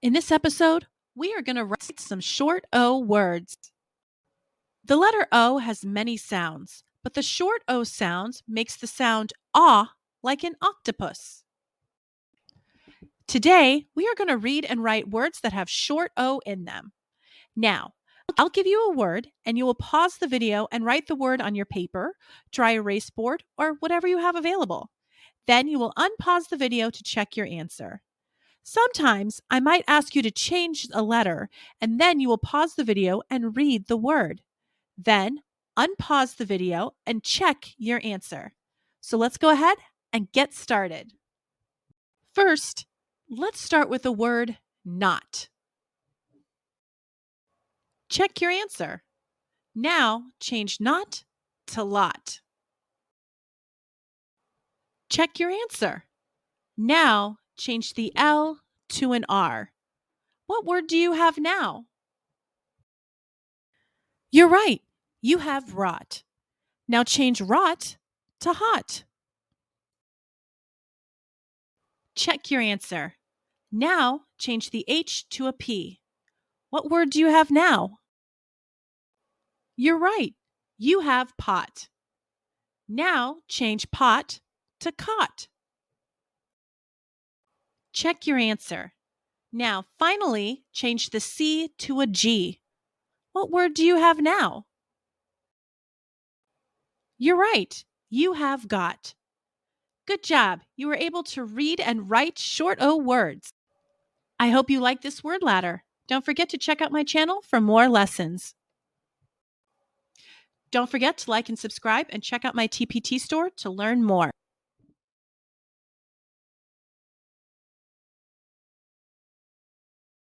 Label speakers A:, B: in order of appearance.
A: In this episode, we are going to write some short O words. The letter O has many sounds, but the short O sound makes the sound ah like an octopus. Today, we are going to read and write words that have short O in them. Now, I'll give you a word and you will pause the video and write the word on your paper, dry erase board, or whatever you have available. Then you will unpause the video to check your answer. Sometimes I might ask you to change a letter, and then you will pause the video and read the word. Then unpause the video and check your answer. So let's go ahead and get started. First, let's start with the word not. Check your answer. Now change not to lot. Check your answer. Now change the L to an R. What word do you have now? You're right. You have rot. Now change rot to hot. Check your answer. Now change the H to a P. What word do you have now? You're right. You have pot. Now change pot to cot. Check your answer. Now finally change the C to a G. What word do you have now? You're right. You have got. Good job. You were able to read and write short O words. I hope you like this word ladder. Don't forget to check out my channel for more lessons. Don't forget to like and subscribe and check out my TPT store to learn more.